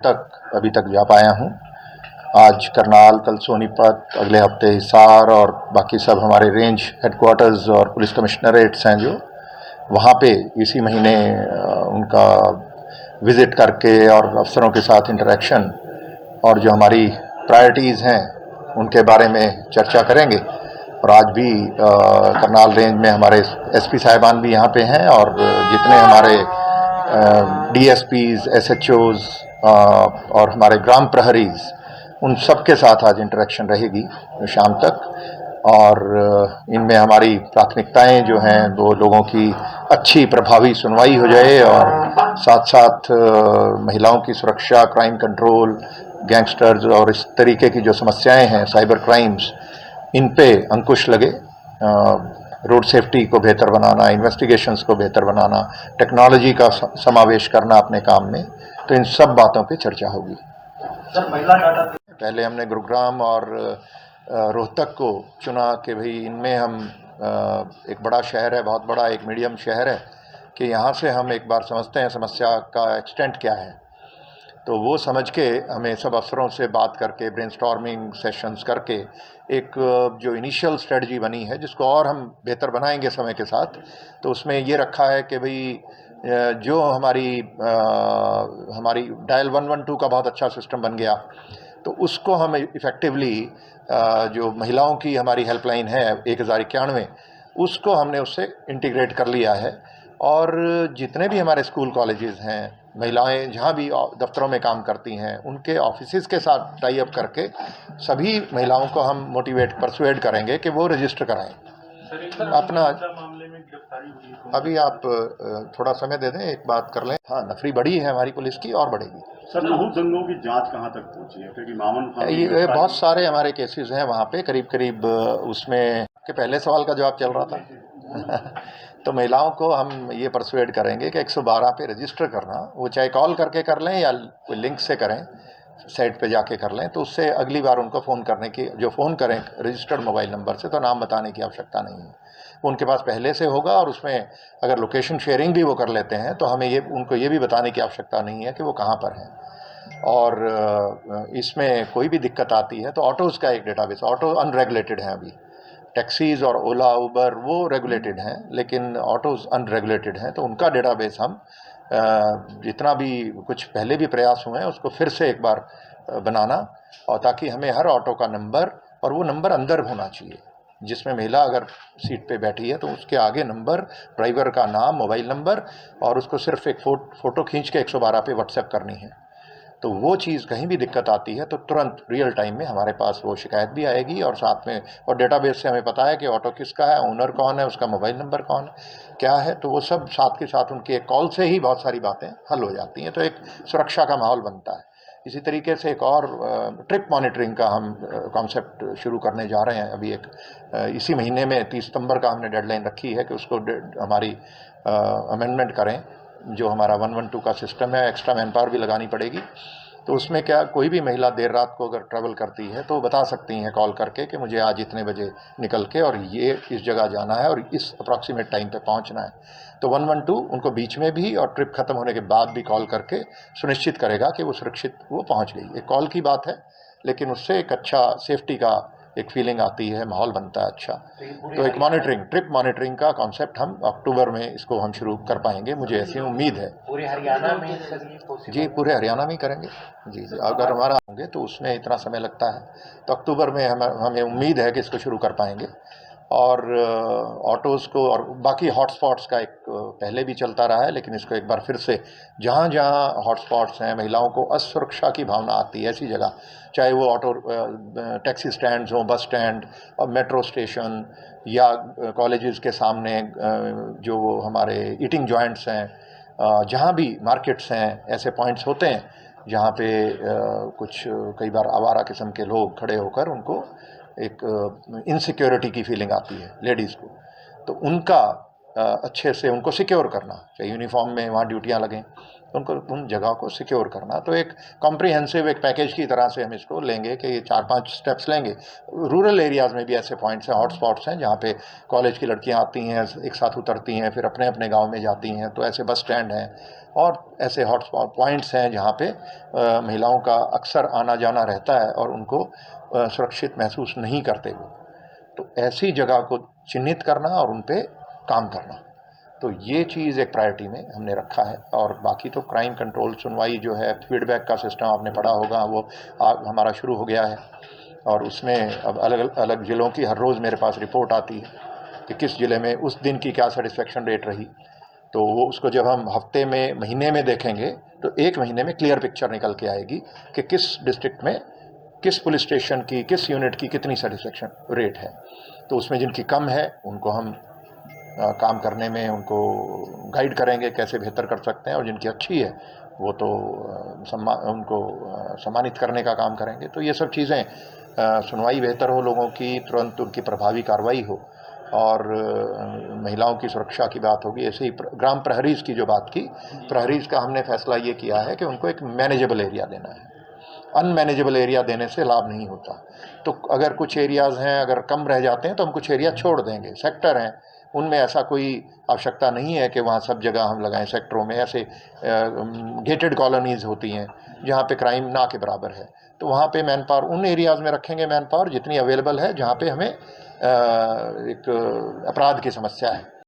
तक अभी तक जा पाया हूँ। आज करनाल, कल सोनीपत, अगले हफ्ते हिसार और बाकी सब हमारे रेंज हेडक्वार्टर्स और पुलिस कमिश्नरेट्स हैं जो वहाँ पे इसी महीने उनका विज़िट करके और अफसरों के साथ इंटरेक्शन और जो हमारी प्रायोरिटीज़ हैं उनके बारे में चर्चा करेंगे। और आज भी करनाल रेंज में हमारे एसपी साहिबान भी यहाँ पे हैं और जितने हमारे डीएसपीज, एसएचओज और हमारे ग्राम प्रहरीज, उन सब के साथ आज इंटरेक्शन रहेगी शाम तक। और इनमें हमारी प्राथमिकताएं जो हैं वो लोगों की अच्छी प्रभावी सुनवाई हो जाए और साथ साथ महिलाओं की सुरक्षा, क्राइम कंट्रोल, गैंगस्टर्स और इस तरीके की जो समस्याएं हैं, साइबर क्राइम्स, इन पे अंकुश लगे। रोड सेफ्टी को बेहतर बनाना, इन्वेस्टिगेशंस को बेहतर बनाना, टेक्नोलॉजी का समावेश करना अपने काम में, तो इन सब बातों पे चर्चा होगी। सर, महिला डाटा पहले हमने गुरुग्राम और रोहतक को चुना कि भाई इनमें हम एक बड़ा शहर है, बहुत बड़ा एक मीडियम शहर है, कि यहाँ से हम एक बार समझते हैं समस्या का एक्सटेंट क्या है। तो वो समझ के हमें सब अफसरों से बात करके, ब्रेनस्टॉर्मिंग सेशंस करके एक जो इनिशियल स्ट्रेटजी बनी है, जिसको और हम बेहतर बनाएंगे समय के साथ, तो उसमें ये रखा है कि भाई जो हमारी डायल 112 का बहुत अच्छा सिस्टम बन गया, तो उसको हम इफ़ेक्टिवली जो महिलाओं की हमारी हेल्पलाइन है 1091, उसको हमने उससे इंटीग्रेट कर लिया है। और जितने भी हमारे स्कूल कॉलेजेस हैं, महिलाएं जहाँ भी दफ्तरों में काम करती हैं, उनके ऑफिसेज के साथ टाई अप करके सभी महिलाओं को हम परसुएड करेंगे कि वो रजिस्टर कराएं अपना। मामले में गिरफ्तारी हुई है। अभी आप थोड़ा समय दे दें, एक बात कर लें। हाँ, नफरी बढ़ी है हमारी पुलिस की और बढ़ेगी। सर, लघु दंगों की जांच कहाँ तक पहुंची है? क्योंकि मामन ये बहुत सारे हमारे केसेस हैं वहाँ पे, करीब करीब उसमें के पहले सवाल का जवाब चल रहा था तो महिलाओं को हम ये परसुएड करेंगे कि 112 पे रजिस्टर करना, वो चाहे कॉल करके कर लें या कोई लिंक से करें, साइट पे जाके कर लें, तो उससे अगली बार उनको फ़ोन करने की, जो फ़ोन करें रजिस्टर्ड मोबाइल नंबर से, तो नाम बताने की आवश्यकता नहीं है, उनके पास पहले से होगा। और उसमें अगर लोकेशन शेयरिंग भी वो कर लेते हैं तो हमें उनको ये भी बताने की आवश्यकता नहीं है कि वो कहाँ पर हैं। और इसमें कोई भी दिक्कत आती है तो ऑटोज़ का एक डेटाबेस, ऑटो अनरेगुलेटेड हैं अभी, टैक्सीज़ और ओला, उबर वो रेगुलेटेड हैं, लेकिन ऑटोज़ अनरेगुलेटेड हैं, तो उनका डेटाबेस हम जितना भी कुछ पहले भी प्रयास हुए हैं उसको फिर से एक बार बनाना, और ताकि हमें हर ऑटो का नंबर, और वो नंबर अंदर होना चाहिए, जिसमें महिला अगर सीट पे बैठी है तो उसके आगे नंबर, ड्राइवर का नाम, मोबाइल नंबर, और उसको सिर्फ एक फ़ोटो खींच के 112 पे व्हाट्सएप करनी है। तो वो चीज़ कहीं भी दिक्कत आती है तो तुरंत रियल टाइम में हमारे पास वो शिकायत भी आएगी, और साथ में और डेटाबेस से हमें पता है कि ऑटो किसका है, ओनर कौन है, उसका मोबाइल नंबर कौन है, क्या है, तो वो सब साथ के साथ उनकी एक कॉल से ही बहुत सारी बातें हल हो जाती हैं, तो एक सुरक्षा का माहौल बनता है। इसी तरीके से एक और ट्रिप मॉनिटरिंग का हम कॉन्सेप्ट शुरू करने जा रहे हैं अभी इसी महीने में 30 सितंबर का हमने डेडलाइन रखी है कि उसको हमारी अमेंडमेंट करें। जो हमारा 112 का सिस्टम है, एक्स्ट्रा मैन पावर भी लगानी पड़ेगी, तो उसमें क्या, कोई भी महिला देर रात को अगर ट्रैवल करती है तो बता सकती हैं कॉल करके कि मुझे आज इतने बजे निकल के और ये इस जगह जाना है और इस अप्रॉक्सीमेट टाइम पे पहुंचना है। तो 112 उनको बीच में भी और ट्रिप खत्म होने के बाद भी कॉल करके सुनिश्चित करेगा कि वो सुरक्षित वो पहुंच गई। एक कॉल की बात है, लेकिन उससे एक अच्छा सेफ्टी का एक फीलिंग आती है, माहौल बनता है अच्छा। तो एक ट्रिप मॉनिटरिंग का कॉन्सेप्ट हम अक्टूबर में इसको हम शुरू कर पाएंगे, मुझे ऐसी उम्मीद है। पूरे हरियाणा में सर ये जी, पूरे हरियाणा में ही करेंगे जी। अगर हमारा होंगे तो उसमें इतना समय लगता है, तो अक्टूबर में हमें उम्मीद है कि इसको शुरू कर पाएंगे। और ऑटोज़ को और बाकी हॉटस्पॉट्स का एक पहले भी चलता रहा है, लेकिन इसको एक बार फिर से जहाँ जहाँ हॉटस्पॉट्स हैं, महिलाओं को असुरक्षा की भावना आती है ऐसी जगह, चाहे वो ऑटो टैक्सी स्टैंड्स हों, बस स्टैंड और मेट्रो स्टेशन, या कॉलेजेस के सामने जो हमारे ईटिंग जॉइंट्स हैं, जहाँ भी मार्केट्स हैं, ऐसे पॉइंट्स होते हैं जहाँ पे कुछ कई बार आवारा किस्म के लोग खड़े होकर उनको एक इनसिक्योरिटी की फीलिंग आती है लेडीज़ को, तो उनका अच्छे से उनको सिक्योर करना, चाहे यूनिफॉर्म में वहाँ ड्यूटियाँ लगें, उनको उन जगह को सिक्योर करना। तो एक कॉम्प्रिहेंसिव एक पैकेज की तरह से हम इसको लेंगे कि ये 4-5 स्टेप्स लेंगे। रूरल एरियाज़ में भी ऐसे पॉइंट्स हैं, हॉट स्पॉट्स हैं, जहाँ पे कॉलेज की लड़कियाँ आती हैं, एक साथ उतरती हैं, फिर अपने अपने गांव में जाती हैं। तो ऐसे बस स्टैंड हैं और ऐसे हॉट स्पॉट पॉइंट्स हैं जहाँ पे महिलाओं का अक्सर आना जाना रहता है और उनको सुरक्षित महसूस नहीं करते वो। तो ऐसी जगह को चिन्हित करना और उन पे काम करना, तो ये चीज़ एक प्रायोरिटी में हमने रखा है। और बाकी तो क्राइम कंट्रोल, सुनवाई जो है, फीडबैक का सिस्टम आपने पढ़ा होगा, वो हमारा शुरू हो गया है और उसमें अब अलग अलग ज़िलों की हर रोज़ मेरे पास रिपोर्ट आती है कि किस ज़िले में उस दिन की क्या सेटिस्फेक्शन रेट रही। तो वो उसको जब हम हफ्ते में, महीने में देखेंगे तो एक महीने में क्लियर पिक्चर निकल के आएगी कि किस डिस्ट्रिक्ट में, किस पुलिस स्टेशन की, किस यूनिट की कितनी सेटिस्फेक्शन रेट है। तो उसमें जिनकी कम है उनको हम काम करने में उनको गाइड करेंगे कैसे बेहतर कर सकते हैं, और जिनकी अच्छी है वो तो उनको सम्मानित करने का काम करेंगे। तो ये सब चीज़ें, सुनवाई बेहतर हो लोगों की, तुरंत उनकी प्रभावी कार्रवाई हो, और महिलाओं की सुरक्षा की बात होगी। ऐसे ही ग्राम प्रहरीज की जो बात की, प्रहरीज का हमने फैसला ये किया है कि उनको एक मैनेजेबल एरिया देना है। अनमैनेजेबल एरिया देने से लाभ नहीं होता। तो अगर कुछ एरियाज़ हैं, अगर कम रह जाते हैं तो हम कुछ एरिया छोड़ देंगे। सेक्टर हैं, उनमें ऐसा कोई आवश्यकता नहीं है कि वहाँ सब जगह हम लगाएं। सेक्टरों में ऐसे गेटेड कॉलोनीज़ होती हैं जहाँ पे क्राइम ना के बराबर है, तो वहाँ पे मैन पावर उन एरियाज़ में रखेंगे, मैन पावर जितनी अवेलेबल है जहाँ पे हमें एक अपराध की समस्या है।